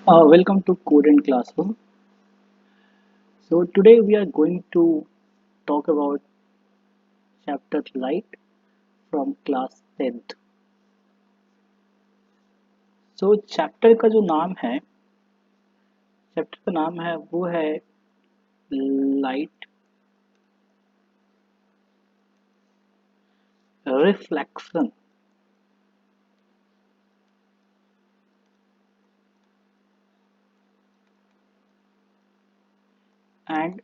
Welcome to Codent Classroom. So today we are going to talk about chapter Light from class 10th. So chapter का जो नाम है chapter का नाम है वो है लाइट रिफ्लेक्शन एंड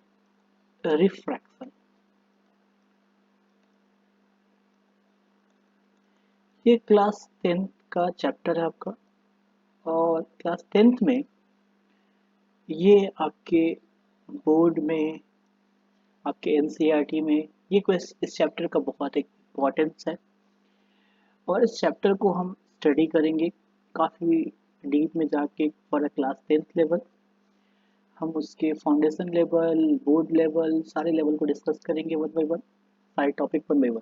रिफ्रैक्शन। ये क्लास 10th का चैप्टर है आपका, और क्लास 10th में ये आपके बोर्ड में, आपके एनसीईआरटी में ये इस चैप्टर का बहुत एक इम्पोर्टेंस है। और इस चैप्टर को हम स्टडी करेंगे काफ़ी डीप में जाके for a class 10th level. हम उसके फाउंडेशन लेवल, बोर्ड लेवल, सारे लेवल को डिस्कस करेंगे वन बाय वन, सारे टॉपिक वन बाय वन।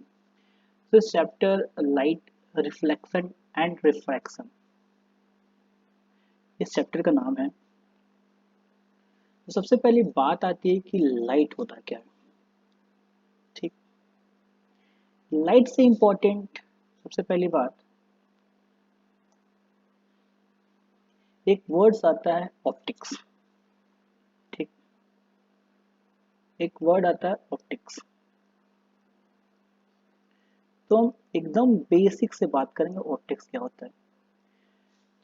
तो इस chapter light reflection and refraction इस चैप्टर का नाम है। तो सबसे पहली बात आती है कि लाइट होता क्या है। ठीक, लाइट से इंपॉर्टेंट सबसे पहली बात एक वर्ड्स आता है ऑप्टिक्स। ठीक, एक वर्ड आता है ऑप्टिक्स। तो हम एकदम बेसिक से बात करेंगे ऑप्टिक्स क्या होता है।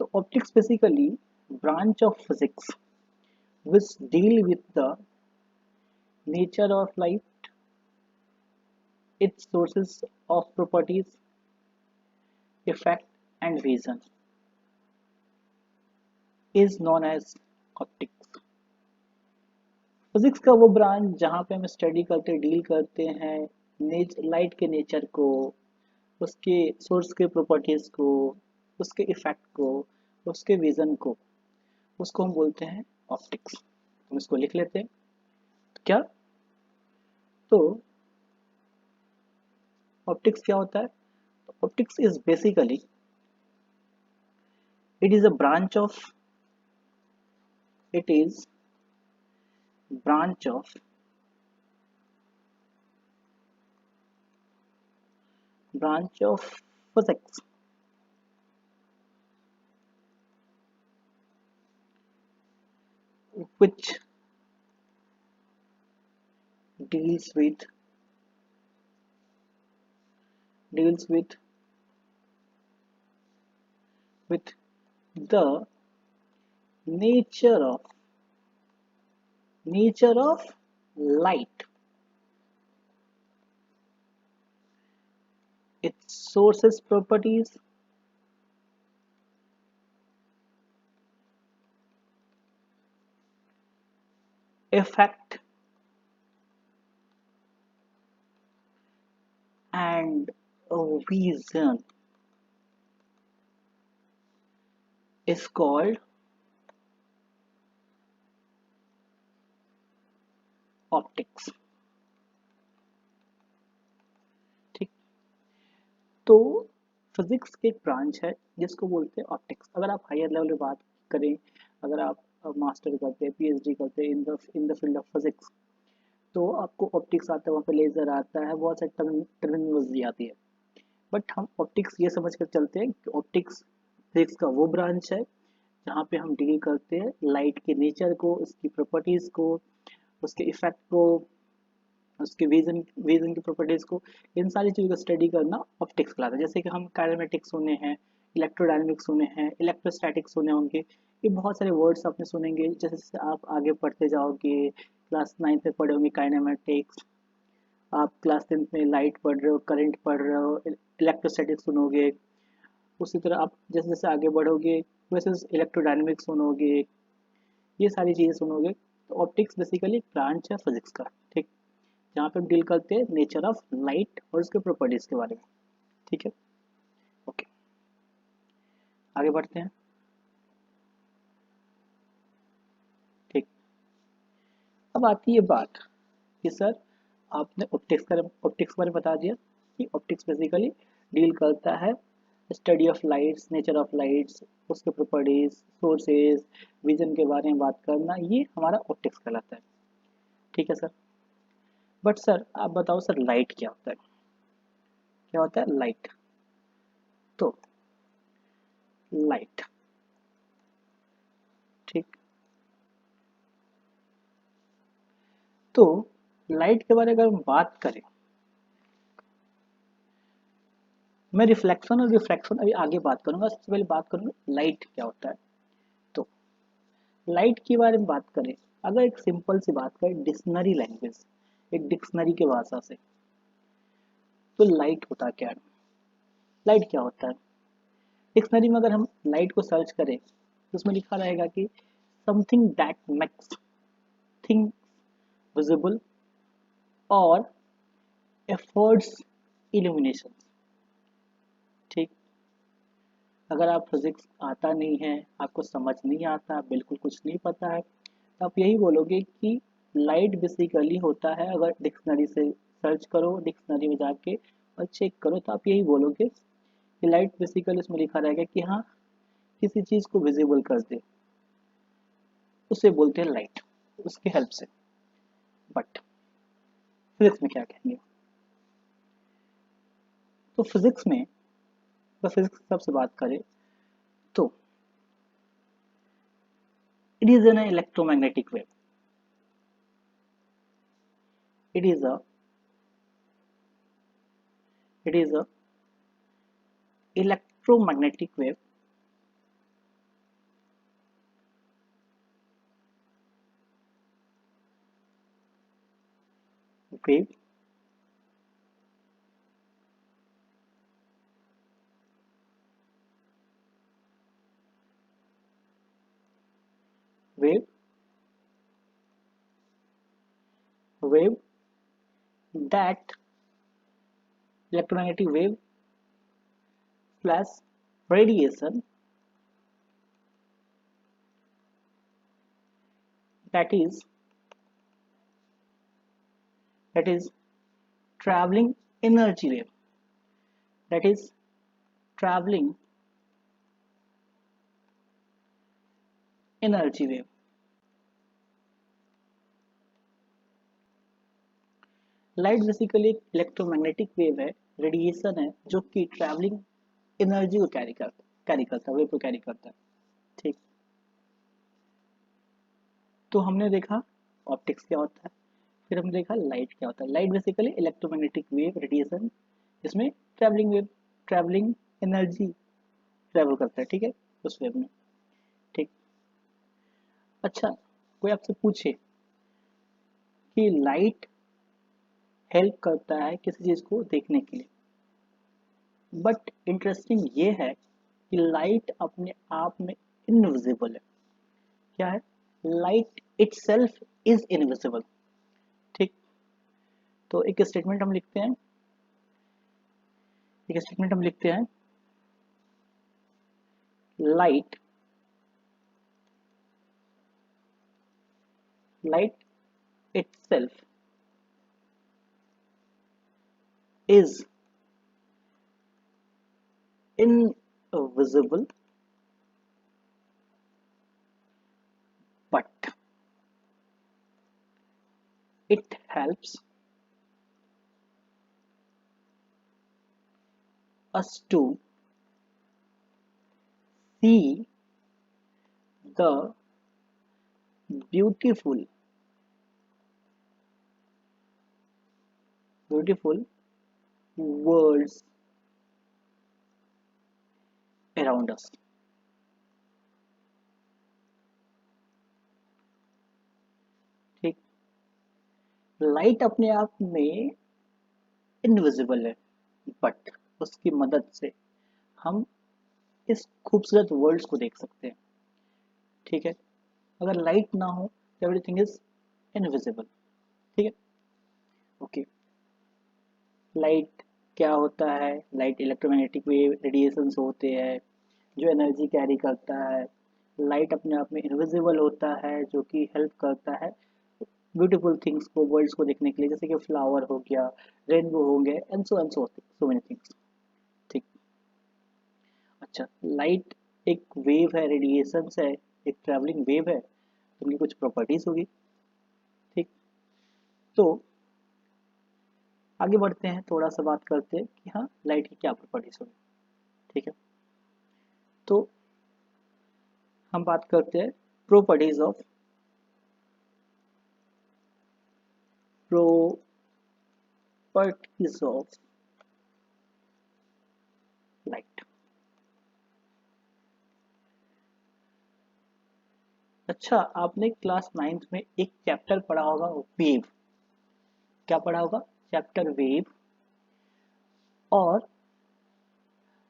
तो optics basically branch of physics which deal with the nature of light, its sources of properties, effect and vision is known as optics। Physics का वो ब्रांच जहाँ पे हम स्टडी करते डील करते हैं लाइट के नेचर को, उसके सोर्स के प्रॉपर्टीज को, उसके इफेक्ट को, उसके विजन को, उसको हम बोलते हैं ऑप्टिक्स। हम इसको लिख लेते हैं क्या। तो ऑप्टिक्स क्या होता है? Optics is basically it is a branch of it is branch of physics which deals with deals with the nature of light, its sources properties, effect and vision is called optics. ठीक, तो physics की एक branch है जिसको बोलते हैं optics. अगर आप हायर लेवल में बात करें, अगर आप मास्टर करते हैं, पीएचडी करते हैं in the field of physics, तो आपको ऑप्टिक्स आता है, वहाँ पे लेजर आता है, बहुत सारी टर्मिनोलॉजी आती है। बट हम ऑप्टिक्स ये समझ कर चलते हैं कि ऑप्टिक्स फिजिक्स का वो ब्रांच है जहाँ पे हम डील करते हैं लाइट के नेचर को, उसकी प्रॉपर्टीज को, उसके इफेक्ट को, उसके विजन की प्रॉपर्टीज को, इन सारी चीज़ों का स्टडी करना ऑप्टिक्स कहलाता है। जैसे कि हम काइनेमेटिक्स सुने हैं, इलेक्ट्रोडायनेमिक्स सुने हैं, इलेक्ट्रोस्टैटिक्स सुने होंगे, ये बहुत सारे वर्ड्स आपने सुनेंगे। जैसे जैसे आप आगे पढ़ते जाओगे, क्लास 9th में पढ़े होंगे काइनेमेटिक्स, आप क्लास 10th में लाइट पढ़ रहे हो, करंट पढ़ रहे हो, इलेक्ट्रोस्टैटिक्स सुनोगे। उसी तरह आप जैसे जैसे आगे बढ़ोगे वैसे इलेक्ट्रोडायनेमिक्स सुनोगे, ये सारी चीज़ें सुनोगे। तो ऑप्टिक्स बेसिकली एक ब्रांच है फिजिक्स का। ठीक, जहाँ पे हम डील करते हैं नेचर ऑफ लाइट और उसके प्रॉपर्टीज के बारे में। ठीक है, ओके, आगे बढ़ते हैं। ठीक, अब आती है बात कि सर आपने ऑप्टिक्स के बारे में बता दिया कि ऑप्टिक्स बेसिकली डील करता है study of lights, nature of lights, उसके प्रॉपर्टीज, सोर्सेज, विजन के बारे में बात करना, ये हमारा ऑप्टिक्स कहलाता है। ठीक है सर। बट सर आप बताओ सर, लाइट क्या होता है? क्या होता है लाइट? तो लाइट, ठीक, तो लाइट के बारे में अगर हम बात करें, मैं रिफ्लेक्शन और रिफ्रैक्शन अभी आगे बात करूंगा, सबसे पहले बात करूंगा लाइट क्या होता है। तो लाइट के बारे में बात करें, अगर एक सिंपल सी बात करें डिक्शनरी लैंग्वेज, एक डिक्शनरी की भाषा से, तो लाइट होता क्या है? लाइट क्या होता है? डिक्शनरी में अगर हम लाइट को सर्च करें तो उसमें लिखा रहेगा कि something that makes thing visible और एफर्ट्स इल्यूमिनेशन। ठीक। अगर आप फिजिक्स आता नहीं है, आपको समझ नहीं आता, बिल्कुल कुछ नहीं पता है, तो आप यही बोलोगे कि लाइट बेसिकली होता है, अगर डिक्शनरी से सर्च करो, डिक्शनरी में जाके और चेक करो, तो आप यही बोलोगे कि लाइट बेसिकली उसमें लिखा रहेगा कि हाँ, किसी चीज़ को विजिबल कर दे, उसे बोलते हैं लाइट, उसके हेल्प से। बट फिजिक्स में क्या कहेंगे? तो फिजिक्स में, अगर फिजिक्स सबसे बात करें, तो it is an electromagnetic wave, it is a it is a electromagnetic wave wave wave that electromagnetic wave slash radiation that is that is traveling energy wave, that is traveling energy wave। Light basically एक electromagnetic wave है, radiation है, जो कि travelling energy को carry करता है, wave को carry करता है। ठीक। तो हमने देखा ऑप्टिक्स क्या होता है, फिर हमने देखा लाइट क्या होता है। Light basically electromagnetic wave, radiation, इसमें travelling wave, travelling energy travel करता है, ठीक है, उस वेव में। ठीक। अच्छा, कोई आपसे पूछे कि लाइट हेल्प करता है किसी चीज को देखने के लिए, बट इंटरेस्टिंग ये है कि लाइट अपने आप में इनविजिबल है। क्या है? Light itself is invisible. ठीक। तो एक स्टेटमेंट हम लिखते हैं, light light itself is invisible, but it helps us to see the beautiful beautiful worlds around us। ठीक। लाइट अपने आप में इनविजिबल है, बट उसकी मदद से हम इस खूबसूरत वर्ल्ड्स को देख सकते हैं। ठीक है। अगर लाइट ना हो तो एवरीथिंग इज इनविजिबल। ठीक है। ओके। लाइट क्या होता है? लाइट इलेक्ट्रोमैग्नेटिक वेव, रेडिएशंस होते हैं जो एनर्जी कैरी करता है। लाइट अपने आप में इनविजिबल होता है, जो कि हेल्प करता है ब्यूटीफुल थिंग्स को, वर्ल्ड्स को देखने के लिए, जैसे कि फ्लावर हो गया, रेनबो हो गया, एंड सो मेनी थिंग्स। ठीक। अच्छा, लाइट एक वेव है, रेडिएशन है, एक ट्रैवलिंग वेव है, तो उनकी कुछ प्रॉपर्टीज होगी। ठीक, तो आगे बढ़ते हैं, थोड़ा सा बात करते हैं कि हाँ लाइट की क्या प्रॉपर्टीज होगी। ठीक है, तो हम बात करते हैं properties of properties of light. अच्छा, आपने क्लास 9th में एक चैप्टर पढ़ा होगा वेव। क्या पढ़ा होगा? Chapter wave. और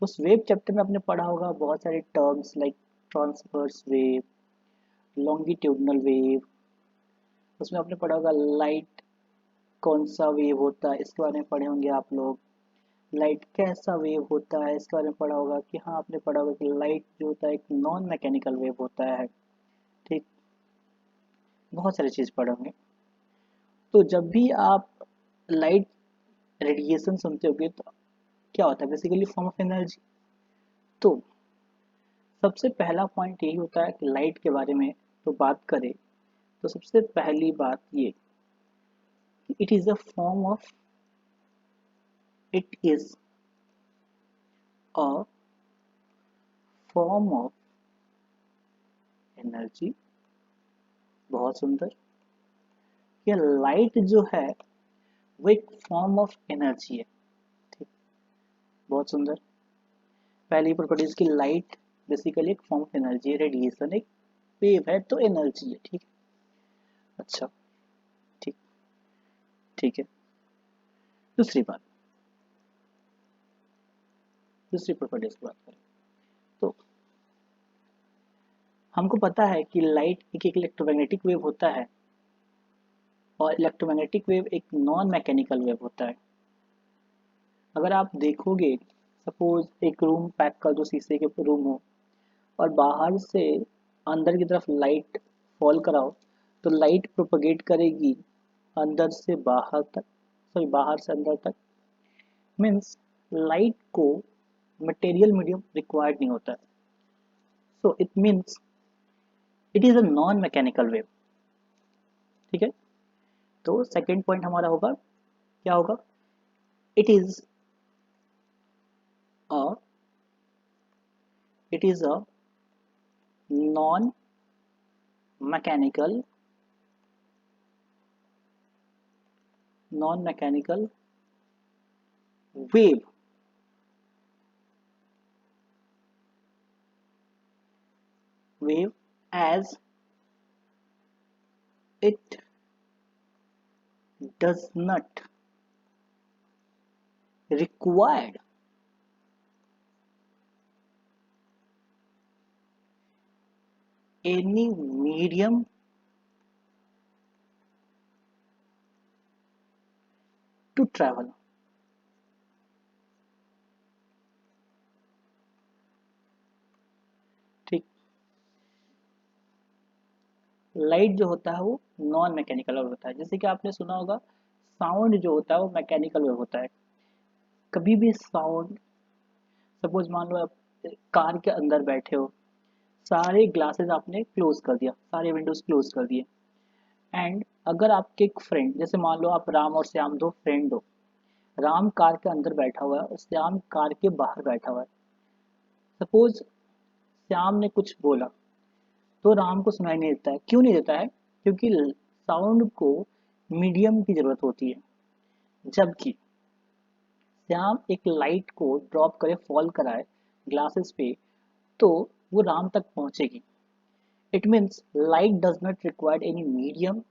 उस वेव चैप्टर में आपने पढ़ा होगा बहुत सारे terms like transverse wave, longitudinal wave. उसमें आपने पढ़ा होगा लाइट कौन सा वेव होता है, इसके बारे में पढ़े होंगे आप लोग। लाइट कैसा वेव होता है, इसके बारे में पढ़ा होगा कि हाँ, आपने पढ़ा होगा कि लाइट जो होता है एक नॉन मैकेनिकल वेव होता है। ठीक, बहुत सारी चीज़ पढ़े होंगे। तो जब भी आप लाइट रेडिएशन सुनते होगे तो क्या होता है? Basically form of energy. तो सबसे पहला पॉइंट यही होता है कि लाइट के बारे में तो बात करें तो सबसे पहली बात ये, it is a form of it is a form of energy. बहुत सुंदर। ये लाइट जो है वो एक फॉर्म ऑफ एनर्जी है। ठीक, बहुत सुंदर। पहली प्रॉपर्टीज की लाइट बेसिकली एक फॉर्म ऑफ एनर्जी है, रेडिएशन एक वेव है तो एनर्जी है। ठीक, अच्छा, ठीक, ठीक है। दूसरी बात, दूसरी प्रॉपर्टीज की बात करें तो हमको पता है कि लाइट एक इलेक्ट्रोमैग्नेटिक वेव होता है और इलेक्ट्रोमैग्नेटिक वेव एक नॉन मैकेनिकल वेव होता है। अगर आप देखोगे, सपोज एक रूम पैक कर दो, शीशे के रूम हो, और बाहर से अंदर की तरफ लाइट फॉल कराओ, तो लाइट प्रोपगेट करेगी अंदर से बाहर तक, सॉरी बाहर से अंदर तक। मीन्स लाइट को मटेरियल मीडियम रिक्वायर्ड नहीं होता है। So it means it is a non mechanical wave. ठीक है, तो सेकेंड पॉइंट हमारा होगा, क्या होगा? It is a it is a non mechanical wave as it does not require any medium to travel। ठीक, लाइट जो होता है वो नॉन मैकेनिकल वेव होता है। जैसे कि आपने सुना होगा साउंड जो होता है वो मैकेनिकल वेव होता है। कभी भी साउंड, सपोज मान लो आप कार के अंदर बैठे हो, सारे ग्लासेस आपने क्लोज कर दिया, सारे विंडोज क्लोज कर दिए, एंड अगर आपके एक फ्रेंड, जैसे मान लो आप राम और श्याम दो फ्रेंड हो, राम कार के अंदर बैठा हुआ है और श्याम कार के बाहर बैठा हुआ है। सपोज श्याम ने कुछ बोला तो राम को सुनाई नहीं देता है। क्यों नहीं देता है? क्योंकि साउंड को मीडियम की जरूरत होती है। जबकि श्याम एक लाइट को ड्रॉप करे, फॉल कराए ग्लासेस पे, तो वो राम तक पहुंचेगी। It means light does not require any medium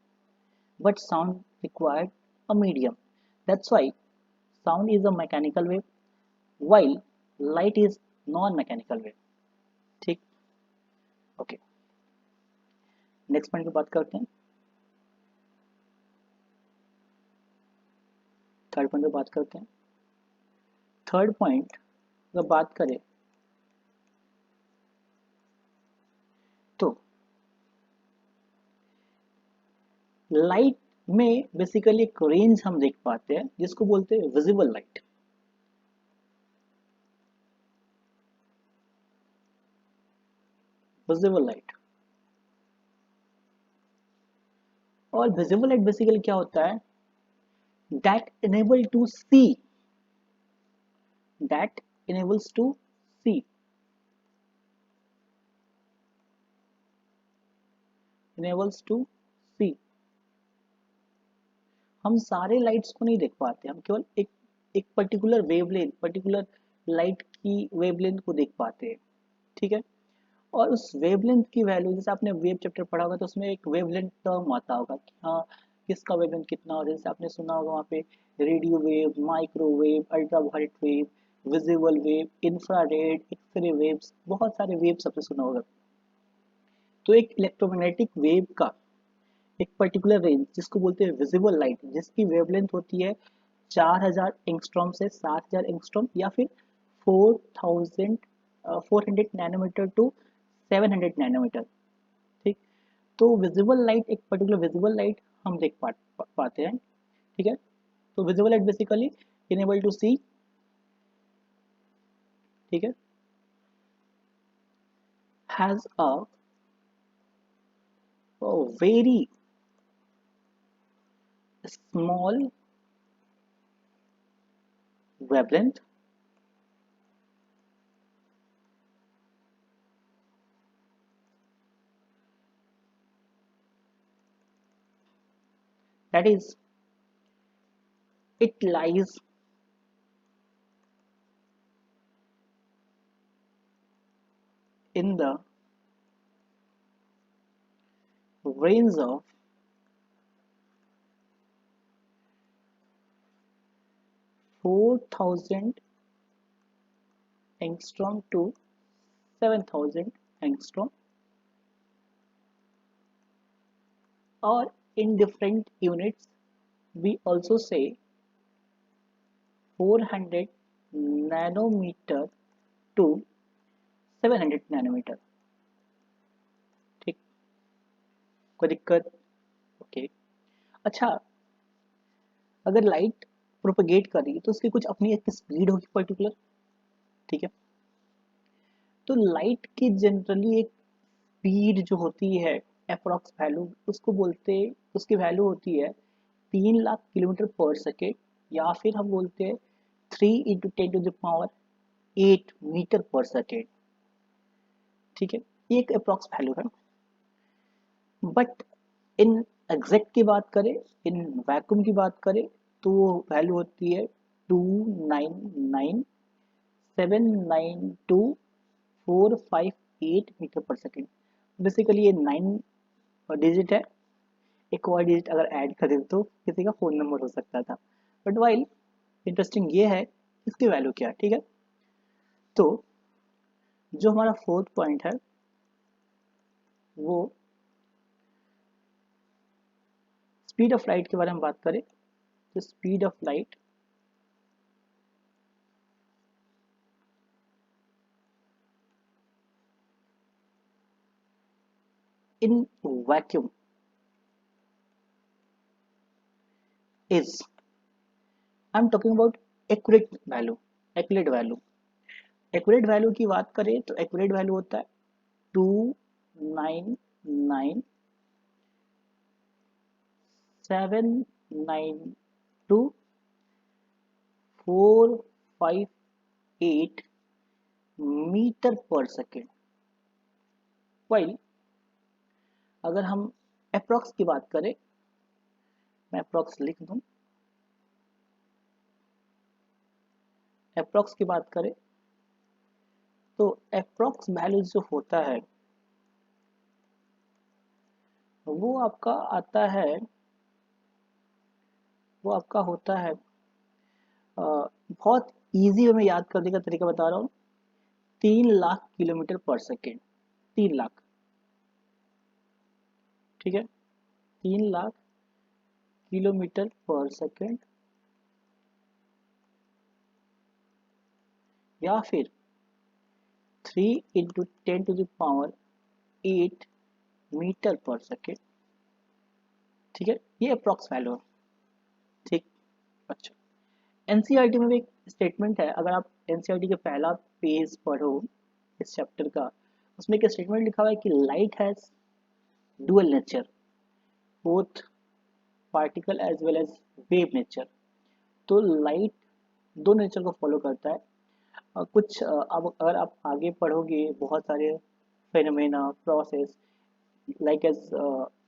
but sound required a medium. That's why sound is a mechanical wave while light is non-mechanical wave। ठीक, ओके, नेक्स्ट पॉइंट की बात करते हैं। थर्ड पॉइंट की बात करते हैं। थर्ड पॉइंट अगर बात करें तो लाइट में बेसिकली एक रेंज हम देख पाते हैं जिसको बोलते हैं विजिबल लाइट। Visible light. और विजिबल लाइट बेसिकली क्या होता है, that enable to see, that enables to see, enables to see. हम सारे लाइट्स को नहीं देख पाते, हम केवल एक एक पर्टिकुलर वेवलेंथ, पर्टिकुलर लाइट की वेवलेंथ को देख पाते हैं, ठीक है। और उस वेवलेंथ की वैल्यू, जैसे आपने वेव चैप्टर पढ़ा होगा तो उसमें एक वेवलेंथ टर्म आता होगा कि हाँ किसका वेवलेंथ कितना होता है, जैसे आपने सुना होगा वहाँ पे radio wave, microwave, ultraviolet wave, visible wave, infrared, x-ray waves, बहुत सारे वेव्स आपने सुना होगा। तो एक इलेक्ट्रोमैग्नेटिक वेव का एक पर्टिकुलर रेंज जिसको बोलते हैं विजिबल लाइट, जिसकी वेवलेंथ होती है 4000 एंगस्ट्रॉम से 7000 एंगस्ट्रॉम या फिर 4000 400 नैनोमीटर टू 700 नैनोमीटर, ठीक। तो विजिबल लाइट, एक पर्टिकुलर विजिबल लाइट हम देख पाते हैं, ठीक है। तो visible light basically enable to see, ठीक है, has a very small wavelength, that is, it lies in the range of 4000 angstrom to 7000 angstrom, or in different units we also say 400 nanometer to 700 nanometer, ठीक। कोई दिक्कत? Okay. अच्छा, अगर light propagate कर रही है तो उसकी कुछ अपनी एक स्पीड होगी पर्टिकुलर, ठीक है। तो लाइट की जनरली एक स्पीड जो होती है, अप्रॉक्स वैल्यू उसको बोलते, उसकी वैल्यू होती है 3 लाख किलोमीटर पर सेकेंड, या फिर हम बोलते हैं 3 × 10⁻8 मीटर पर सेकेंड, ठीक है। ये एक अप्रॉक्स वैल्यू है। बट इन एग्जैक्ट की बात करें, इन वैक्यूम की बात करें, तो वो वैल्यू होती है 299,792,458 मीटर पर सेकेंड। बेसिकली ये 9 डिजिट है, एक और डिजिट अगर ऐड करें तो किसी का फ़ोन नंबर हो सकता था। बट वाइल इंटरेस्टिंग ये है इसकी वैल्यू क्या है, ठीक है। तो जो हमारा फोर्थ पॉइंट है वो स्पीड ऑफ लाइट के बारे में बात करें, तो speed of light in vacuum is, I am talking about accurate value, accurate value, accurate value की बात करें तो एक्यूरेट वैल्यू होता है 299,792,458 मीटर पर सेकेंड। वाइल अगर हम अप्रॉक्स की बात करें, मैं अप्रॉक्स लिख दूं, अप्रॉक्स की बात करें तो अप्रॉक्स वैल्यू जो होता है वो आपका आता है, वो आपका होता है बहुत इजी वे में याद करने का तरीका बता रहा हूँ, 3 लाख किलोमीटर पर सेकेंड, 3 लाख, ठीक है, 3 लाख किलोमीटर पर सेकेंड, या फिर 3 × 10⁸ मीटर पर सेकेंड, ठीक है। ये अप्रॉक्स वैल्यू है, ठीक। अच्छा, एनसीईआरटी में भी एक स्टेटमेंट है, अगर आप एनसीईआरटी के पहला पेज पढ़ो इस चैप्टर का, उसमें एक स्टेटमेंट लिखा हुआ है कि light has dual nature, both particle as well as wave nature. तो लाइट दो नेचर को फॉलो करता है। अब अगर आप आगे पढ़ोगे बहुत सारे phenomena process like as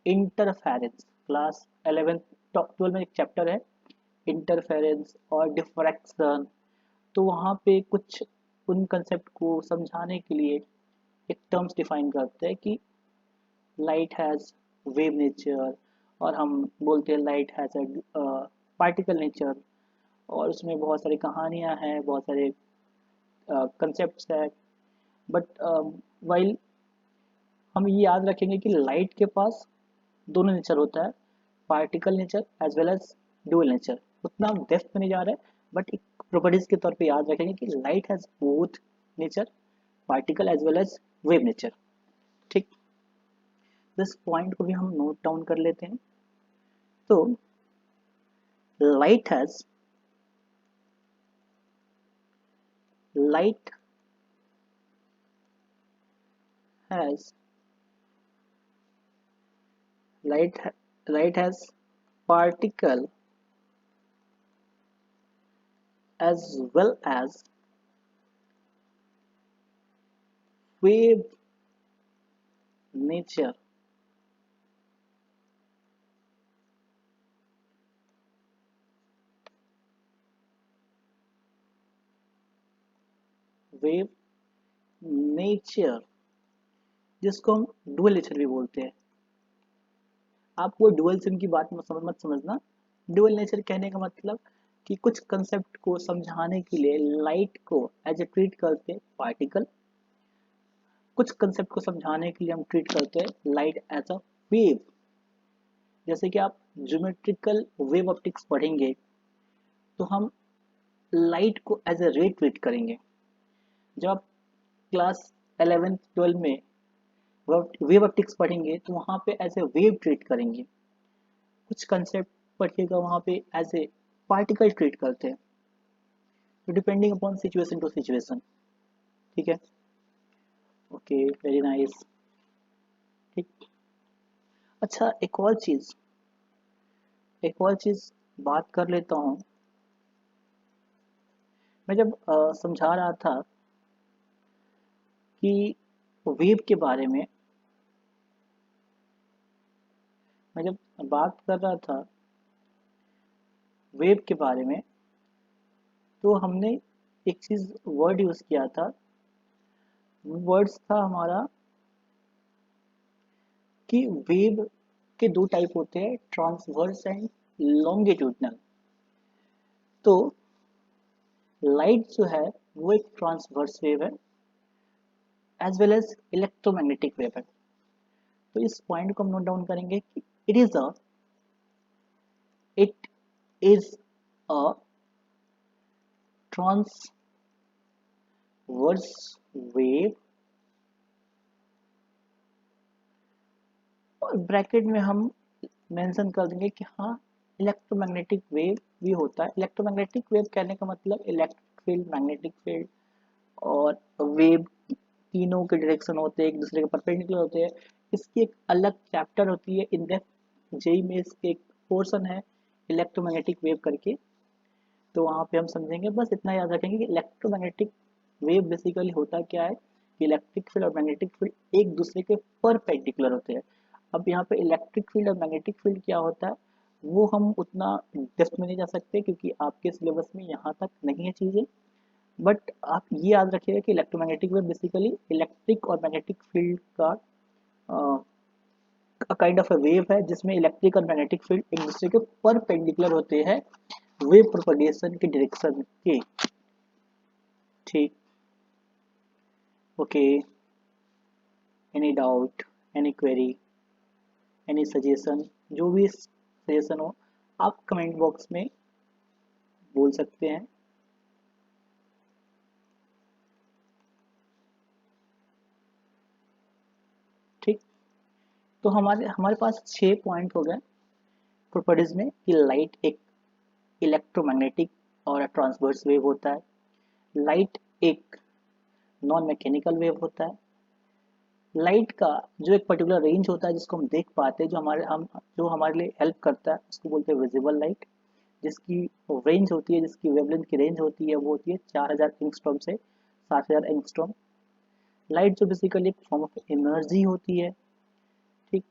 interference, class 11 12 में एक चैप्टर है इंटरफेरेंस और डिफ्रैक्शन। तो वहाँ पे कुछ उन कंसेप्ट को समझाने के लिए एक टर्म्स डिफाइन करते हैं कि लाइट हैज़ वेव नेचर, और हम बोलते हैं light has a particle nature. और उसमें बहुत सारी कहानियाँ हैं, बहुत सारे कंसेप्ट्स हैं। बट वाइल हम ये याद रखेंगे कि लाइट के पास दोनों नेचर होता है, particle nature as well as dual nature. उतना हम डेप्थ में नहीं जा रहे, बट एक प्रॉपर्टीज के तौर पे याद रखेंगे कि light has both nature, particle as well as wave nature. ठीक, इस पॉइंट को भी हम नोट डाउन कर लेते हैं। तो light has light has light light has particle as well as wave nature। Wave nature जिसको हम डुअल नेचर भी बोलते हैं। आप वो डुअल सिम की बात मत समझना। डुअल नेचर कहने का मतलब कि कुछ कंसेप्ट को समझाने के लिए लाइट को एज ए ट्रीट करते हैं पार्टिकल, कुछ कंसेप्ट को समझाने के लिए हम ट्रीट करते हैं लाइट एज अ वेव। जैसे कि आप ज्योमेट्रिकल वेव ऑप्टिक्स पढ़ेंगे तो हम लाइट को एज ए रे ट्रीट करेंगे। जब आप क्लास 11 12 में वेव ऑप्टिक्स पढ़ेंगे तो वहाँ पे एज ए वेव ट्रीट करेंगे। कुछ कंसेप्ट पढ़िएगा वहाँ पे एज ए पार्टिकल ट्रीट करते हैं। तो depending upon situation to situation. ठीक है, ओके, वेरी नाइस। ठीक, अच्छा एक और चीज़ बात कर लेता हूँ। मैं जब समझा रहा था कि वेव के बारे में, मैं जब बात कर रहा था वेव के बारे में, तो हमने एक चीज़ वर्ड यूज़ किया था। वर्ड्स था हमारा कि वेव के दो टाइप होते हैं, ट्रांसवर्स एंड लॉन्गिट्यूडनल। तो लाइट जो है वो एक ट्रांसवर्स वेव है as well as electromagnetic wave है। तो इस पॉइंट को हम नोट डाउन करेंगे कि it is a transverse wave, और ब्रैकेट में हम मेंशन कर देंगे कि हाँ इलेक्ट्रोमैग्नेटिक वेव भी होता है। इलेक्ट्रोमैग्नेटिक वेव कहने का मतलब इलेक्ट्रिक फील्ड, मैग्नेटिक फील्ड और वेव तीनों के डायरेक्शन होते हैं, एक दूसरे के परपेंडिकुलर होते हैं। इसकी एक अलग चैप्टर होती है इन डेप्थ, जेई में इसके एक पोर्शन है इलेक्ट्रोमैग्नेटिक वेव करके। तो वहाँ पे हम समझेंगे, बस इतना याद रखेंगे कि इलेक्ट्रोमैग्नेटिक वेव बेसिकली होता क्या है कि इलेक्ट्रिक फील्ड और मैग्नेटिक फील्ड एक दूसरे के परपेंडिकुलर होते हैं। अब यहाँ पे इलेक्ट्रिक फील्ड और मैग्नेटिक फील्ड क्या होता है वो हम उतना डेप्थ में नहीं जा सकते क्योंकि आपके सिलेबस में यहाँ तक नहीं है चीज़ें। बट आप ये याद रखिएगा कि इलेक्ट्रोमैग्नेटिक वेव बेसिकली इलेक्ट्रिक और मैग्नेटिक फील्ड का काइंड ऑफ अ वेव है जिसमें इलेक्ट्रिक और मैग्नेटिक फील्ड एक दूसरे के परपेंडिकुलर होते हैं वेव प्रोपगेशन के डायरेक्शन के। ठीक, okay, any doubt, any query, any suggestion, जो भी सजेशन हो आप कमेंट बॉक्स में बोल सकते हैं। ठीक, तो हमारे हमारे पास 6 पॉइंट हो गए प्रॉपर्टीज में कि लाइट एक इलेक्ट्रोमैग्नेटिक और ट्रांसवर्स वेव होता है, लाइट एक नॉन मैकेनिकल वेव होता है, लाइट का जो एक पर्टिकुलर रेंज होता है जिसको हम देख पाते हैं, जो हमारे लिए हेल्प करता है, उसको बोलते हैं विजिबल लाइट। जिसकी रेंज होती है, जिसकी वेवलेंथ की रेंज होती है, वो होती है 4000 एंगस्ट्रॉम से 7000 एंगस्ट्रॉम। लाइट जो बेसिकली एक फॉर्म ऑफ एनर्जी होती है, ठीक।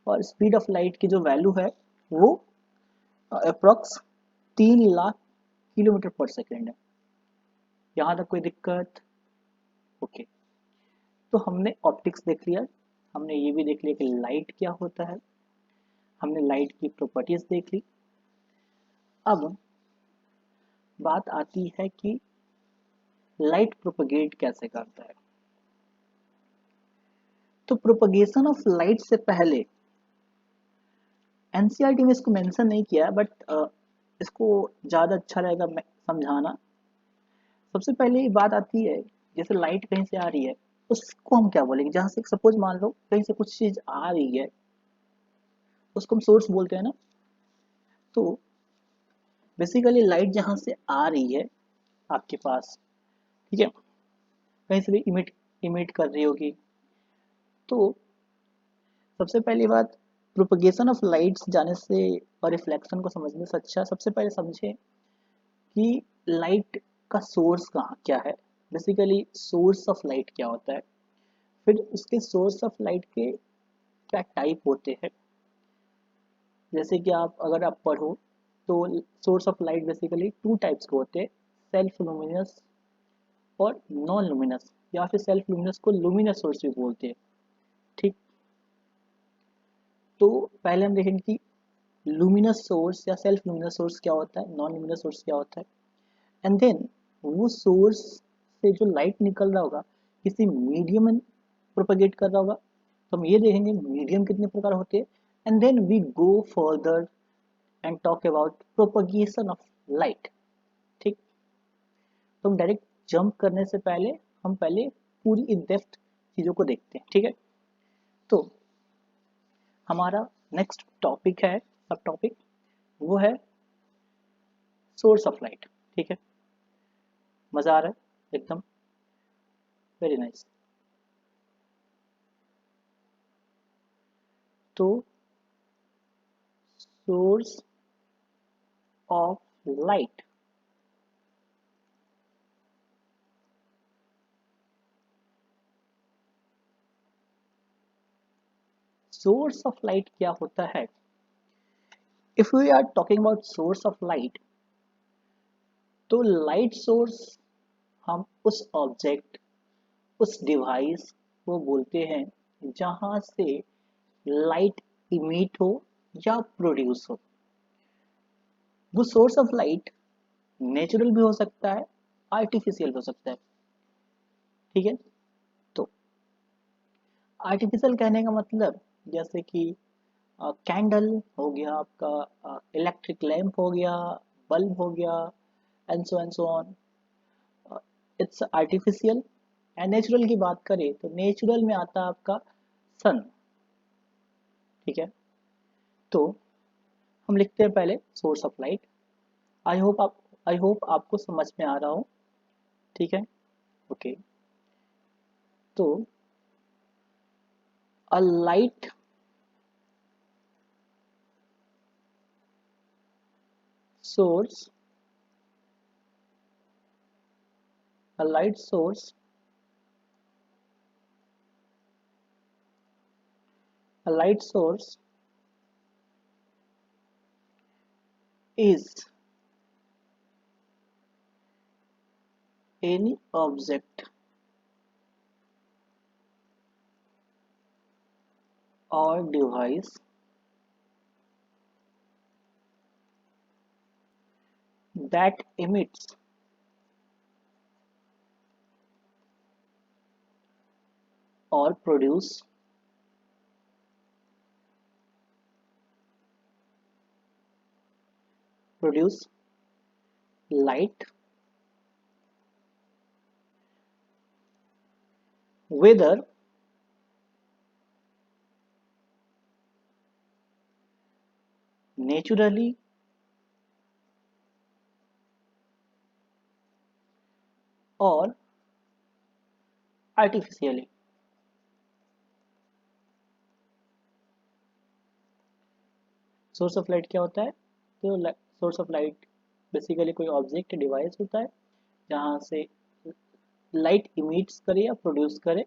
और स्पीड ऑफ लाइट की जो वैल्यू है वो अप्रोक्स 3 लाख किलोमीटर पर सेकेंड है। यहाँ तक कोई दिक्कत? ओके। तो हमने ऑप्टिक्स देख लिया, हमने ये भी देख लिया कि लाइट क्या होता है, हमने लाइट की प्रॉपर्टीज देख ली। अब बात आती है कि लाइट प्रोपगेट कैसे करता है। तो प्रोपगेशन ऑफ लाइट से पहले एनसीईआरटी में इसको मेंशन नहीं किया, बट इसको ज़्यादा अच्छा रहेगा समझाना। सबसे पहले ये बात आती है, जैसे लाइट कहीं से आ रही है, उसको हम क्या बोलेंगे? जहाँ से सपोज मान लो कहीं से कुछ चीज़ आ रही है, उसको हम सोर्स बोलते हैं ना। तो बेसिकली लाइट जहाँ से आ रही है आपके पास, ठीक है, कहीं से भी इमिट इमिट कर रही होगी। तो सबसे पहली बात, प्रोपगेशन ऑफ लाइट्स जाने से और रिफ्लेक्शन को समझने से अच्छा सबसे पहले समझे कि लाइट का सोर्स कहाँ क्या है, बेसिकली सोर्स ऑफ लाइट क्या होता है, फिर उसके सोर्स ऑफ लाइट के क्या टाइप होते हैं। जैसे कि अगर आप पढ़ो तो source of light basically 2 types के होते हैं, सेल्फ लुमिनस और नॉन लुमिनस, या फिर सेल्फ लुमिनस को लुमिनस सोर्स भी बोलते हैं, ठीक। तो पहले हम देखेंगे कि लुमिनस सोर्स या सेल्फ लुमिनस सोर्स क्या होता है, नॉन लुमिनस सोर्स क्या होता है, एंड देन वो सोर्स से जो लाइट निकल रहा होगा किसी मीडियम में प्रोपगेट कर रहा होगा। तो हम ये देखेंगे मीडियम कितने प्रकार होते हैं, and then we go further and talk about propagation of light, ठीक। तो हम डायरेक्ट जंप करने से पहले हम पहले पूरी इन डेप्थ चीज़ों को देखते हैं, ठीक है। तो हमारा नेक्स्ट टॉपिक है, सब टॉपिक, वो है सोर्स ऑफ लाइट, ठीक है। मज़ा आ रहा है एकदम, वेरी नाइस। तो source of light, source of light क्या होता है? If we are talking about source of light, तो लाइट सोर्स हम उस ऑब्जेक्ट, उस डिवाइस को बोलते हैं जहां से लाइट इमिट हो या प्रोड्यूस हो। वो सोर्स ऑफ लाइट नेचुरल भी हो सकता है, आर्टिफिशियल भी हो सकता है, ठीक है। तो आर्टिफिशियल कहने का मतलब, जैसे कि कैंडल हो गया आपका, इलेक्ट्रिक लैंप हो गया, बल्ब हो गया, and so on, it's artificial. And natural की बात करें तो नेचुरल में आता है आपका सन, ठीक है। तो हम लिखते हैं पहले source of light. I hope आपको समझ में आ रहा हो, ठीक है। ओके। तो अ light source a light source a light source is any object or device that emits or produce light, whether naturally or artificially, source of light क्या होता है? तो सोर्स ऑफ लाइट बेसिकली कोई ऑब्जेक्ट डिवाइस होता है जहाँ से light emits करे या प्रोड्यूस करे।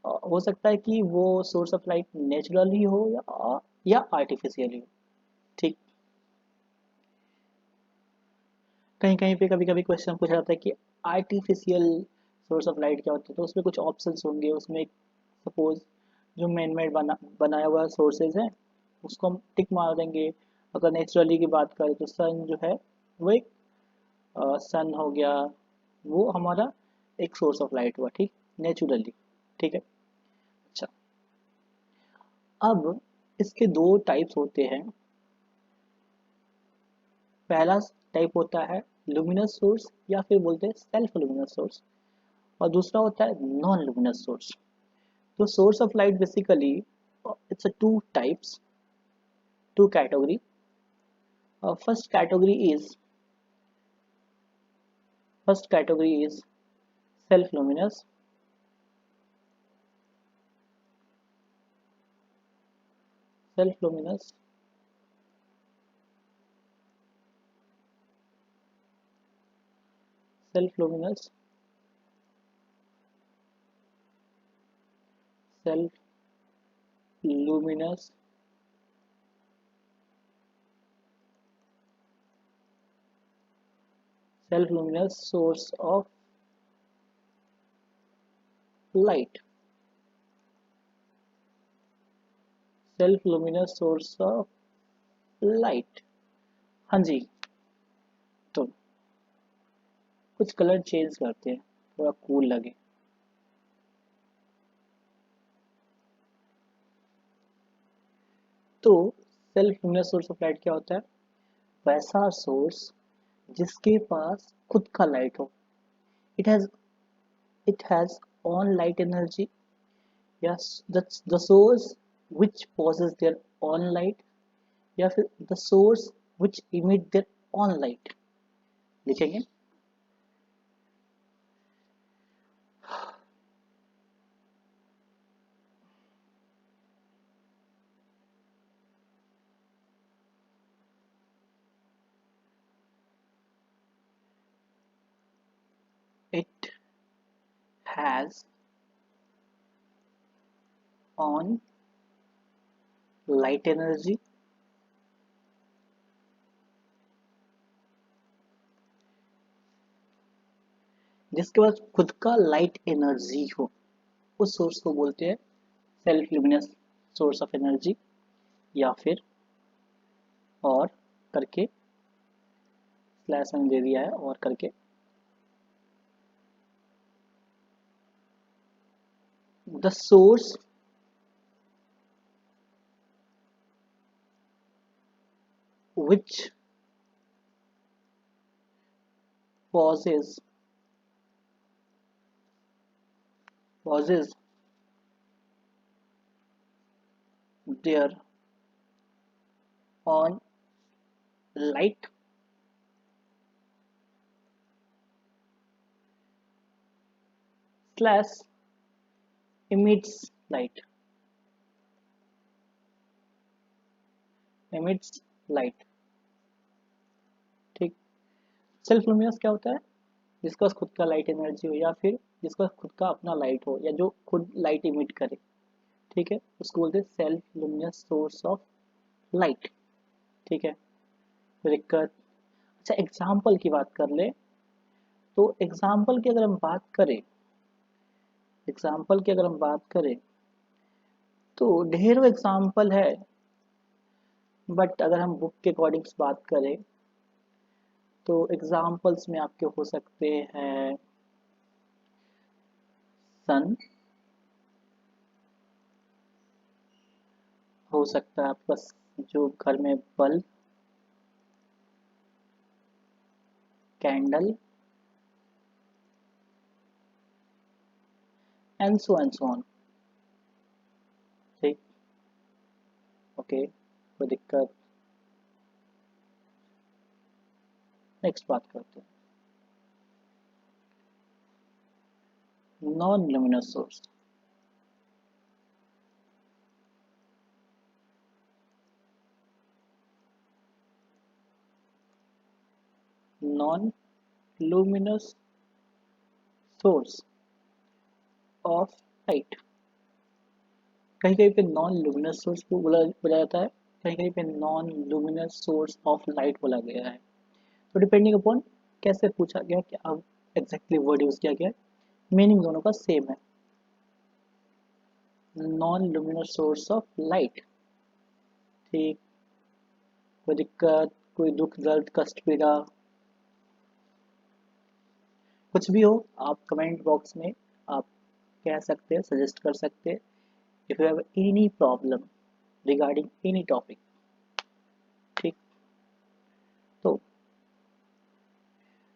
हो सकता है कि वो सोर्स ऑफ लाइट नेचुरली हो या आर्टिफिशियली हो। ठीक। कहीं कहीं पे कभी कभी क्वेश्चन पूछा जाता है कि आर्टिफिशियल सोर्स ऑफ लाइट क्या होता है, तो उसमें कुछ ऑप्शंस होंगे। उसमें सपोज जो मैन मेड बनाया हुआ सोर्सेज है उसको हम टिक मार देंगे। अगर नेचुरली की बात करें तो सन जो है वो एक सन हो गया, वो हमारा एक सोर्स ऑफ लाइट हुआ। ठीक, नेचुरली। ठीक है। अच्छा, अब इसके दो टाइप्स होते हैं। पहला टाइप होता है लुमिनस सोर्स या फिर बोलते हैं सेल्फ लुमिनस सोर्स, और दूसरा होता है नॉन लुमिनस सोर्स। तो source of light basically it's a two types, two category. First category is first category is self luminous, self luminous, self luminous, self luminous, self luminous source of light, self luminous source of light। हाँ जी, तो कुछ colour change करते हैं, थोड़ा cool लगे। तो self luminous source of light क्या होता है? वैसा सोर्स जिसके पास खुद का लाइट हो। It has it has on light energy, yes, that's the source which possesses their own light, या फिर the source which emit their own light। लिखेंगे। it has on light energy, जिसके पास खुद का लाइट एनर्जी हो, उस source को बोलते हैं self luminous source of energy, या फिर और करके स्लैश में दे दिया है और करके। The source which possesses their own light slash emits light, emits light। ठीक। सेल्फ लुमिनस क्या होता है? जिसका खुद का लाइट एनर्जी हो, या फिर जिसका खुद का अपना लाइट हो, या जो खुद लाइट इमिट करे। ठीक है, उसको बोलते हैं self luminous source of light. ठीक है, फिर दिक्कत। अच्छा, एग्जाम्पल की बात कर ले, तो एग्जाम्पल की अगर हम बात करें, एग्जाम्पल की अगर हम बात करें तो ढेरों एग्जाम्पल है। बट अगर हम बुक के अकॉर्डिंग बात करें तो एग्जाम्पल्स में आपके हो सकते हैं सन, हो सकता है आपका जो घर में bulb, candle, and so on. ठीक। ओके, कोई दिक्कत। नेक्स्ट बात करते हैं non luminous source. Non luminous source of light. कहीं कहीं पे नॉन लुमिनस सोर्स को बोला बोला जाता है, कहीं कहीं पे non luminous source of light बोला गया है। तो डिपेंडिंग अपॉन कैसे पूछा गया, क्या एग्जैक्टली वर्ड यूज किया गया, मीनिंग दोनों का सेम है। Non luminous source of light. ठीक, कोई दिक्कत, कोई दुख दर्द कष्ट पीड़ा कुछ भी हो, आप कमेंट बॉक्स में आप कह सकते हैं, सजेस्ट कर सकते हैं। If you have any problem regarding any topic. ठीक, तो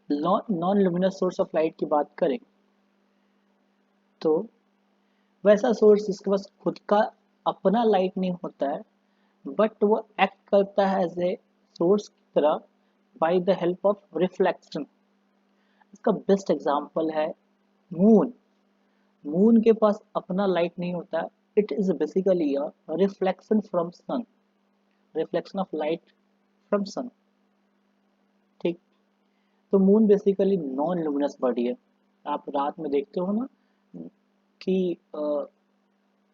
non luminous source of light की बात करें तो वैसा सोर्स जिसके पास खुद का अपना लाइट नहीं होता है, बट वो एक्ट करता है एज ए सोर्स की तरह by the help of reflection. इसका बेस्ट एग्जांपल है मून। मून के पास अपना लाइट नहीं होता है, it is basically a reflection from sun, reflection of light from sun. ठीक, तो moon basically non luminous body है। आप रात में देखते हो ना कि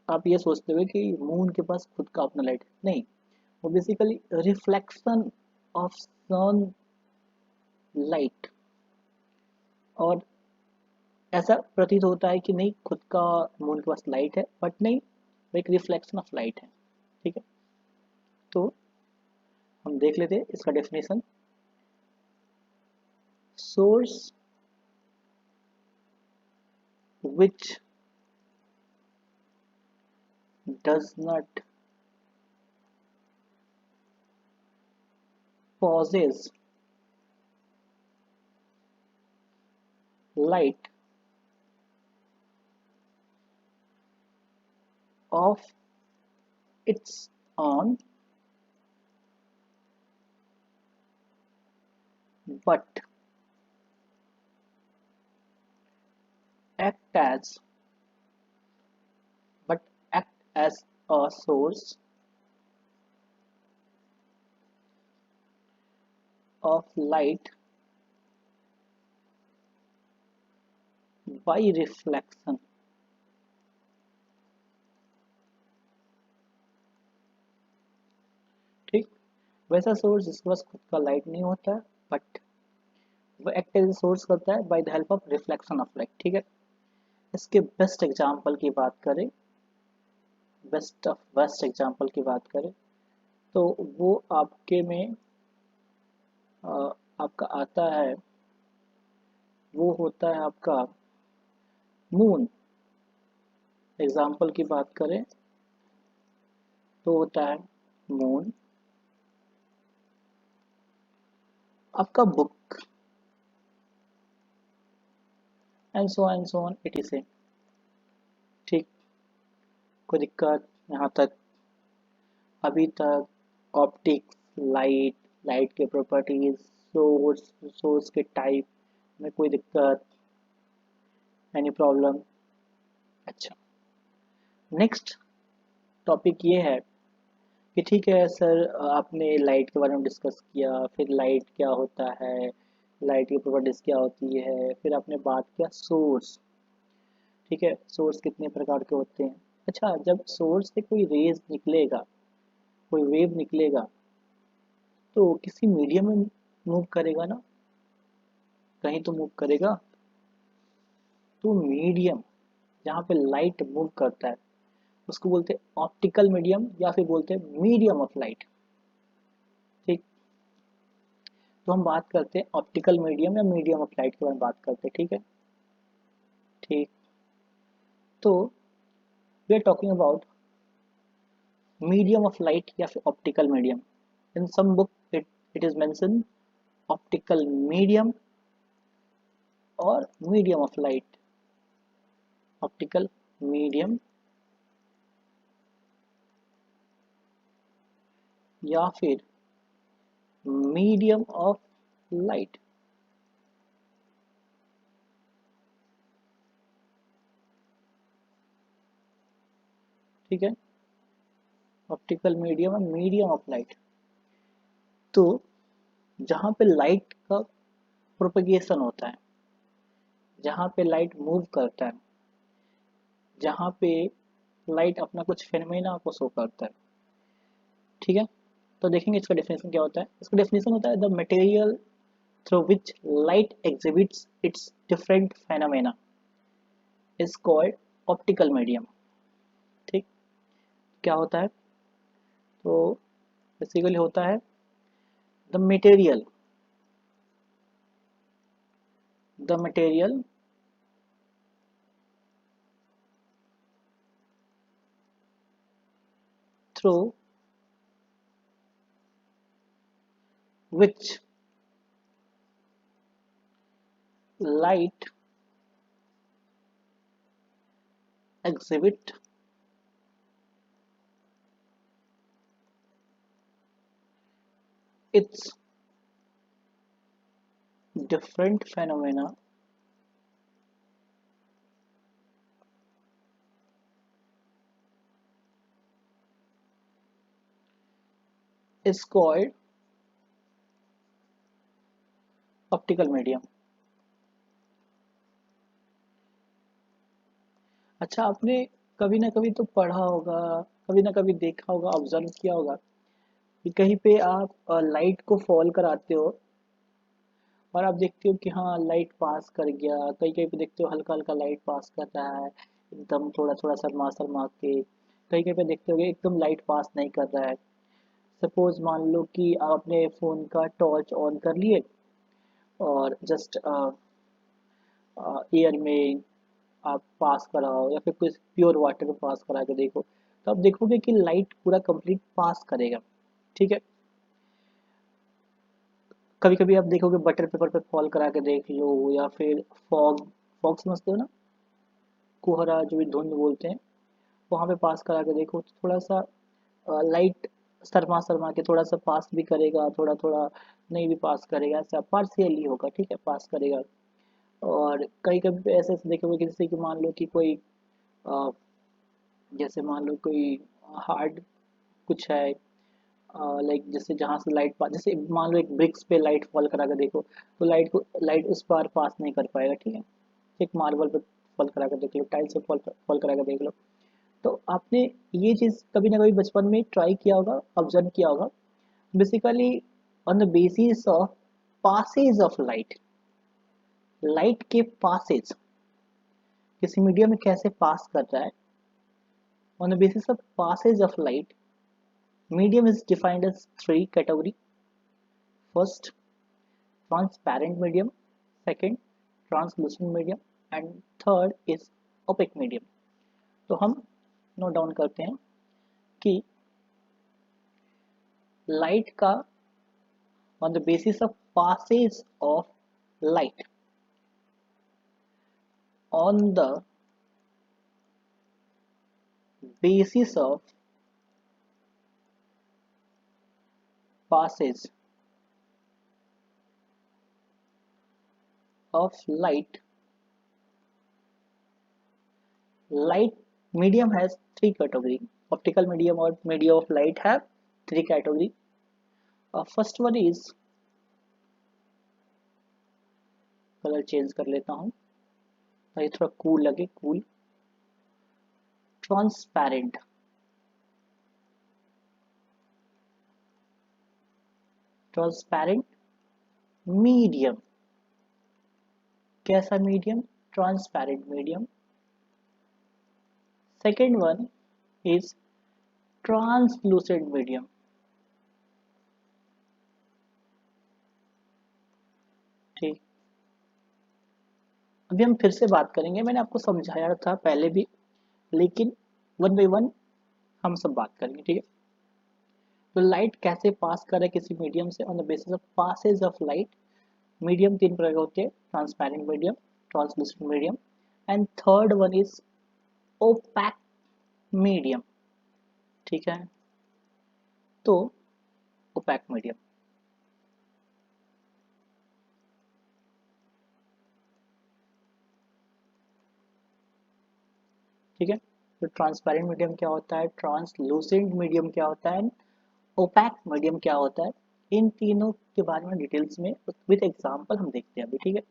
आप ये सोचते हो कि मून के पास खुद का अपना लाइट नहीं, वो basically reflection of sun light. और ऐसा प्रतीत होता है कि नहीं खुद का मून के पास लाइट है, बट नहीं, वो एक रिफ्लेक्शन ऑफ लाइट है। ठीक है, तो हम देख लेते हैं इसका definition. Source which does not possess light of its own but act as but act as a source of light by reflection। ठीक, वैसा सोर्स जिसके पास खुद का लाइट नहीं होता है, बट वो एक्ट एज सोर्स करता है bye the help of reflection of light. ठीक है, इसके बेस्ट एग्जांपल की बात करें, बेस्ट एग्जांपल की बात करें तो वो आपके में आपका आता है, वो होता है आपका मून। एग्जाम्पल की बात करें तो होता है मून, आपका book, and so on it is a. ठीक, कोई दिक्कत यहाँ तक? अभी तक ऑप्टिक्स, लाइट, लाइट के प्रॉपर्टीज, सोर्स के टाइप में कोई दिक्कत, एनी प्रॉब्लम? अच्छा, नेक्स्ट टॉपिक ये है कि ठीक है सर, आपने लाइट के बारे में डिस्कस किया, फिर लाइट क्या होता है, लाइट की प्रॉपर्टीज क्या होती है, फिर आपने बात किया सोर्स। ठीक है, सोर्स कितने प्रकार के होते हैं। अच्छा, जब सोर्स से कोई रेज निकलेगा, कोई वेव निकलेगा, तो किसी मीडियम में मूव करेगा ना, कहीं तो मूव करेगा। तो मीडियम जहाँ पे लाइट मूव करता है उसको बोलते हैं ऑप्टिकल मीडियम, या फिर बोलते हैं मीडियम ऑफ लाइट। ठीक, तो हम बात करते हैं ऑप्टिकल मीडियम या मीडियम ऑफ लाइट के बारे में बात करते हैं। ठीक है, ठीक, तो we are talking about medium of light या फिर optical medium. In some book it is mention optical medium और medium of light, optical medium या फिर मीडियम ऑफ लाइट। ठीक है, ऑप्टिकल मीडियम और मीडियम ऑफ लाइट। तो जहाँ पे लाइट का प्रोपगेशन होता है, जहाँ पे लाइट मूव करता है, जहाँ पे लाइट अपना कुछ फेनोमेना को शो करता है। ठीक है, तो देखेंगे इसका डेफिनेशन क्या होता है। इसका डेफिनेशन होता है the material through which light exhibits it's different phenomena is called optical medium. ठीक, क्या होता है, तो बेसिकली होता है the material the material through which light exhibit its different phenomena is called optical medium. अच्छा, आपने कभी ना कभी तो पढ़ा होगा, कभी ना कभी देखा होगा, ऑब्जर्व किया होगा कि कहीं पे आप लाइट को फॉल कराते हो और आप देखते हो कि हाँ लाइट पास कर गया, कहीं कहीं पे देखते हो हल्का हल्का लाइट पास कर रहा है, एकदम थोड़ा थोड़ा शर्मा शर्मा के, कहीं कहीं पे देखते हो कि एकदम लाइट पास नहीं कर रहा है। सपोज मान लो कि आपने फ़ोन का टॉर्च ऑन कर लिए और जस्ट एयर में आप पास कराओ या फिर कुछ प्योर वाटर में पास करा के देखो, तो आप देखोगे कि लाइट पूरा कंप्लीट पास करेगा। ठीक है, कभी कभी आप देखोगे बटर पेपर पे फॉल करा के देख लो, या फिर फॉग, फॉग समझते हो ना, कोहरा जो भी धुंध बोलते हैं, वहाँ पे पास करा के देखो तो थोड़ा सा लाइट शर्मा शर्मा के थोड़ा सा पास भी करेगा, थोड़ा थोड़ा नहीं भी पास करेगा, ऐसा पार्शियली होगा। ठीक है, पास करेगा। और कई कभी ऐसे ऐसे देखोगे कि जैसे कि मान लो कि कोई अ, जैसे मान लो कोई हार्ड कुछ है, लाइक जैसे जहाँ से लाइट पास, जैसे मान लो एक ब्रिक्स पे लाइट फॉल करा के देखो, तो लाइट उस पार पास नहीं कर पाएगा। ठीक है, एक मार्बल पे फॉल करा कर देख लो, टाइल्स पे फॉल फॉल करा कर देख लो, तो आपने ये चीज़ कभी ना कभी बचपन में ट्राई किया होगा, ऑब्जर्व किया होगा। Basically on the basis of passage of light, light के पासेज किसी मीडियम में कैसे पास कर रहा है, on the basis of passage of light, medium is defined as three category. First, transparent medium. Second, translucent medium. And third is opaque medium. तो हम note down करते हैं कि लाइट का on the basis of passage of light, on the basis of passage of light, light medium has three category. Optical medium or medium of light have three category. First one is, colour change कर लेता हूँ ताकि थोड़ा cool लगे, cool, transparent. Transparent medium, कैसा medium, transparent medium. Second one is translucent medium. ठीक, अभी हम फिर से बात करेंगे, मैंने आपको समझाया था पहले भी, लेकिन वन बाई वन हम सब बात करेंगे। ठीक है, तो लाइट कैसे पास करे किसी मीडियम से, on the basis of passage of light. Medium तीन प्रकार के होते हैं, transparent medium, translucent medium, and third one is opaque medium. ठीक है, तो ओपैक मीडियम, ठीक है, तो ट्रांसपेरेंट मीडियम क्या होता है, ट्रांसलूसेंट मीडियम क्या होता है, ओपैक मीडियम क्या होता है। इन तीनों के बारे में डिटेल्स में विद एग्जांपल हम देखते हैं अभी, ठीक है।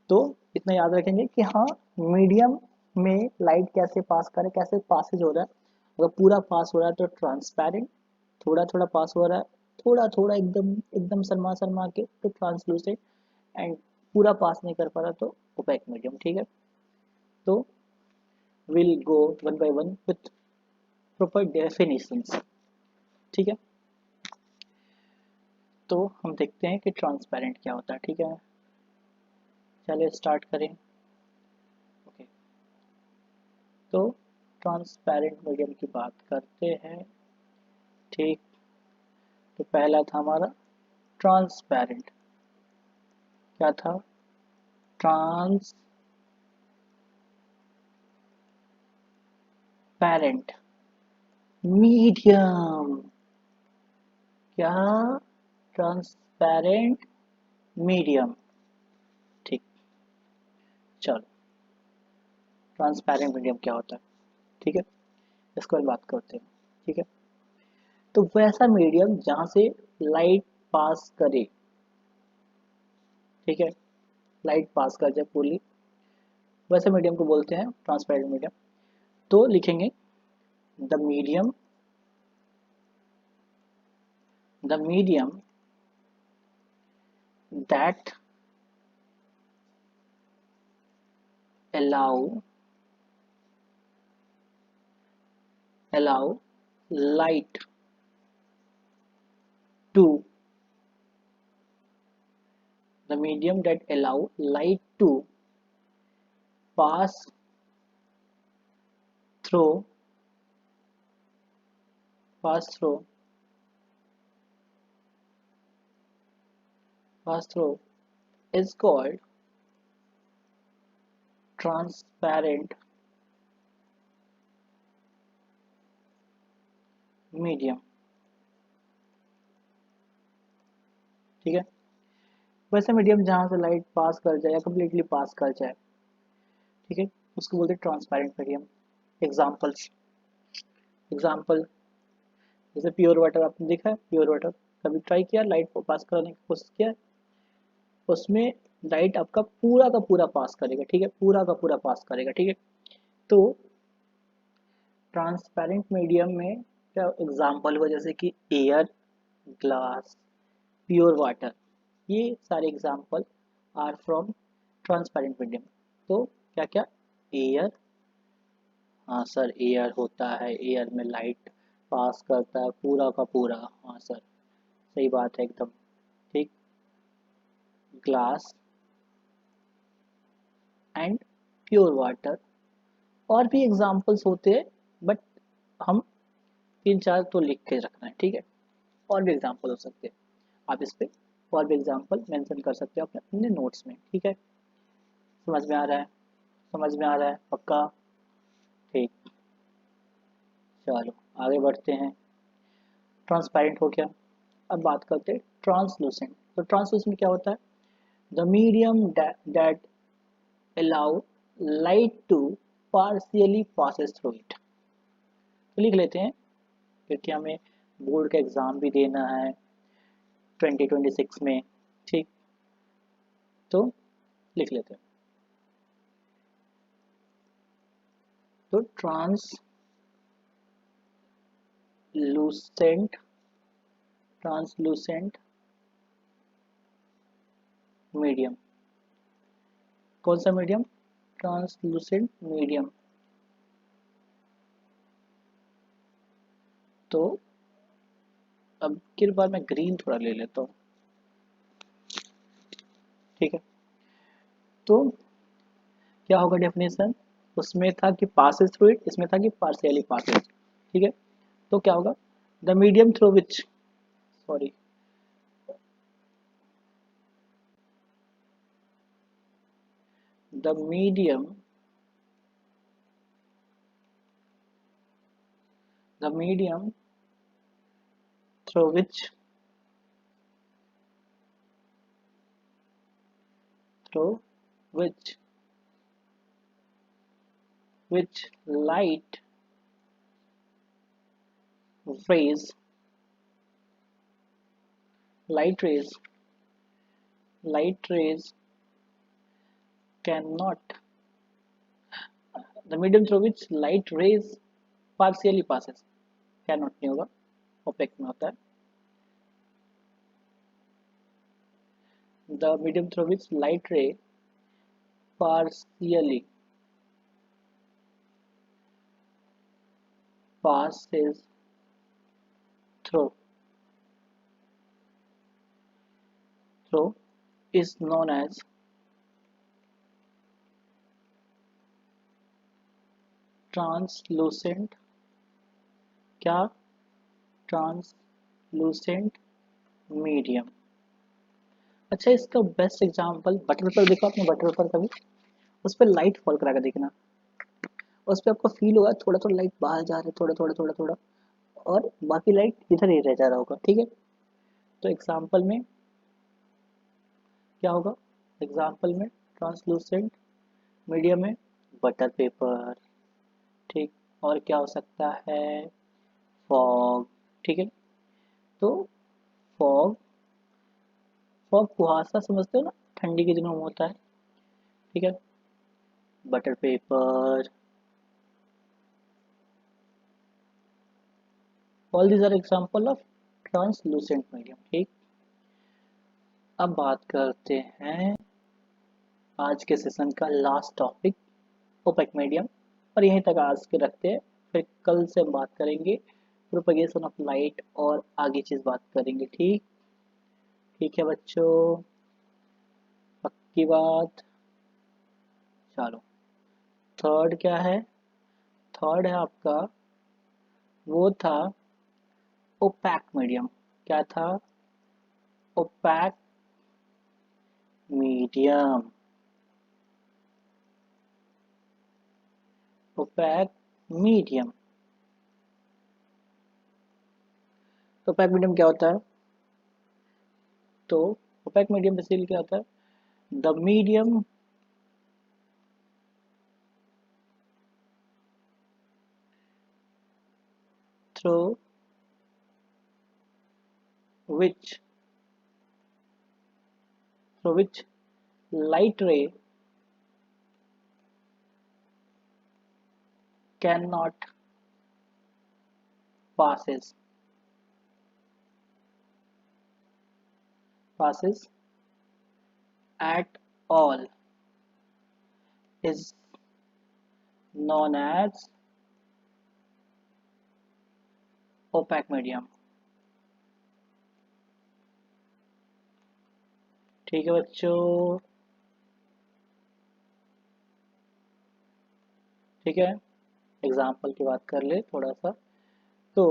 तो इतना याद रखेंगे कि हाँ, मीडियम में लाइट कैसे पास करे, कैसे पासेज हो रहा है। अगर पूरा पास हो रहा है तो ट्रांसपेरेंट, थोड़ा थोड़ा पास हो रहा है, थोड़ा थोड़ा एकदम एकदम शर्मा शर्मा के तो ट्रांसलूसेंट, एंड पूरा पास नहीं कर पा रहा तो ओपेक मीडियम, ठीक है। तो will go one by one with proper definitions, ठीक है। तो हम देखते हैं कि ट्रांसपेरेंट क्या होता है, ठीक है। चलिए स्टार्ट करें। ओके, तो ट्रांसपेरेंट मीडियम की बात करते हैं, ठीक। तो पहला था हमारा ट्रांसपेरेंट, क्या था, ट्रांसपेरेंट मीडियम, क्या, ट्रांसपेरेंट मीडियम, ठीक। चलो, ट्रांसपेरेंट मीडियम क्या होता है, ठीक है, इसके बारे में बात करते हैं, ठीक है। तो वैसा मीडियम जहां से लाइट पास करे, ठीक है, लाइट पास कर जाए पूरी, वैसे मीडियम को बोलते हैं ट्रांसपेरेंट मीडियम। तो लिखेंगे the medium, the medium that allow light to, the medium that allow light to pass through, pass through, pass through is called transparent medium, ठीक है। वैसे मीडियम जहां से लाइट पास कर जाए या कम्प्लीटली पास कर जाए, ठीक है, उसको बोलते हैं ट्रांसपेरेंट मीडियम। एग्जाम्पल्स, एग्जाम्पल जैसे प्योर वाटर, आपने देखा है प्योर वाटर, कभी ट्राई किया लाइट को पास कराने की कोशिश किया है, उसमें लाइट आपका पूरा का पूरा पास करेगा, ठीक है, पूरा का पूरा पास करेगा, ठीक है। तो ट्रांसपेरेंट मीडियम में क्या एग्जाम्पल हुआ, जैसे कि एयर, ग्लास, प्योर वाटर, ये सारे example are from transparent medium. तो क्या क्या, एयर, हाँ सर एयर होता है, एयर में लाइट पास करता है पूरा का पूरा, हाँ सर सही बात है एकदम, ठीक। ग्लास एंड प्योर वाटर, और भी एग्जाम्पल्स होते हैं, बट हम तीन चार तो लिख के रखना है, ठीक है। और भी एग्जाम्पल हो सकते हैं, आप इस पे और भी एग्जाम्पल मेंशन कर सकते हो अपने अपने नोट्स में, ठीक है। समझ में आ रहा है, समझ में आ रहा है पक्का, ठीक। चलो आगे बढ़ते हैं, ट्रांसपेरेंट हो गया। अब बात करते हैं ट्रांसलूसेंट। तो ट्रांसलूसेंट क्या होता है, the medium that allow light to partially passes through it. तो लिख लेते हैं, क्योंकि हमें बोर्ड का एग्जाम भी देना है 2026 में, ठीक। तो लिख लेते हैं, तो ट्रांसलूसेंट, ट्रांसलूसेंट मीडियम, कौन सा मीडियम, ट्रांसलूसेंट मीडियम। तो अब की बार मैं ग्रीन थोड़ा ले लेता हूँ, ठीक है। तो क्या होगा डेफिनेशन, उसमें था कि पासेस थ्रू इट, इसमें था कि पार्शियली पासेस, ठीक है। तो क्या होगा, the medium through which, sorry, the medium, the medium through through which which light rays light rays light rays cannot the medium through which light rays partially passes cannot नहीं होगा opaque में होता है the medium through which light ray partially passes through is known as translucent क्या translucent medium अच्छा इसका best example butter paper देखो आपने बटर पेपर कभी उस पर लाइट फॉल करा कर देखना उस पर आपको फील होगा थोड़ा थोड़ा लाइट बाहर जा रहा है थोड़ा और बाकी लाइट इधर ही रह जा रहा होगा ठीक है तो एग्जांपल में क्या होगा एग्जांपल में ट्रांसलूसेंट मीडियम में बटर पेपर ठीक और क्या हो सकता है फॉग ठीक है तो फॉग फॉग कुहासा समझते हो ना ठंडी के दिनों में होता है ठीक है butter paper all these are example of translucent medium ठीक अब बात करते हैं आज के सेशन का लास्ट टॉपिक ओपेक मीडियम और यहीं तक आज के रखते हैं फिर कल से हम बात करेंगे प्रोपगेशन ऑफ लाइट और आगे चीज बात करेंगे ठीक ठीक है बच्चों पक्की बात चलो थर्ड क्या है थर्ड है आपका वो था ओपैक मीडियम क्या था ओपैक मीडियम ओपैक मीडियम तो ओपैक मीडियम क्या होता है तो ओपैक मीडियम बेसिकली क्या होता है the medium through which light ray cannot passes at all is known as opaque medium ठीक है बच्चों ठीक है एग्जाम्पल की बात कर ले थोड़ा सा तो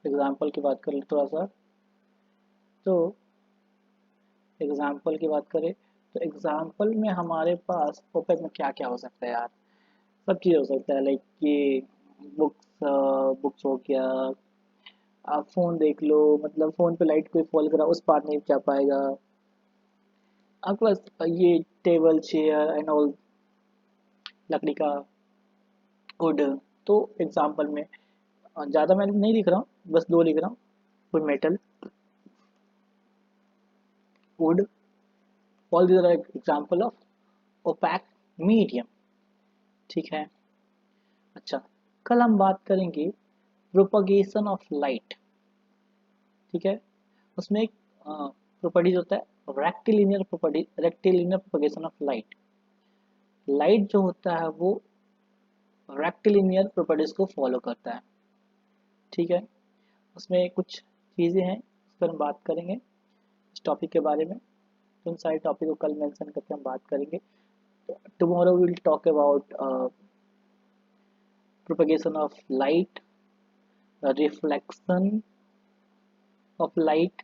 एग्जाम्पल की बात कर ले थोड़ा सा तो एग्जाम्पल की बात करें तो एग्जाम्पल में हमारे पास ओपेक में क्या क्या हो सकता है यार सब चीज़ हो सकता है लाइक कि बुक्स बुक्स हो गया आप फ़ोन देख लो मतलब फ़ोन पे लाइट कोई फॉल करा उस पार नहीं जा पाएगा आपके पास ये टेबल चेयर एंड ऑल लकड़ी का वुड तो एग्जाम्पल में ज़्यादा मैं नहीं लिख रहा हूँ बस दो लिख रहा हूँ कोई metal wood all these are example of opaque medium ठीक है अच्छा कल हम बात करेंगे प्रोपगेशन ऑफ लाइट ठीक है उसमें एक प्रॉपर्टीज होता है rectilinear propagation of light light जो होता है वो रेक्टिलिनियर प्रॉपर्टीज को फॉलो करता है ठीक है उसमें कुछ चीज़ें हैं उस पर हम बात करेंगे इस टॉपिक के बारे में तो उन सारे टॉपिक को कल मेंशन करके हम बात करेंगे tomorrow will talk about propagation of light reflection of light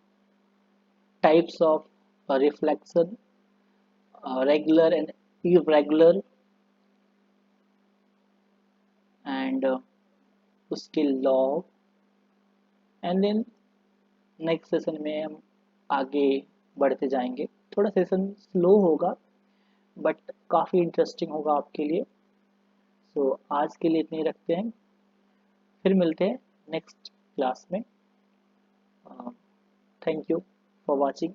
types of reflection regular and irregular and उसके law and then next session में हम आगे बढ़ते जाएंगे थोड़ा सेशन स्लो होगा बट काफ़ी इंटरेस्टिंग होगा आपके लिए सो आज के लिए इतने ही रखते हैं फिर मिलते हैं नेक्स्ट क्लास में। Thank you for watching.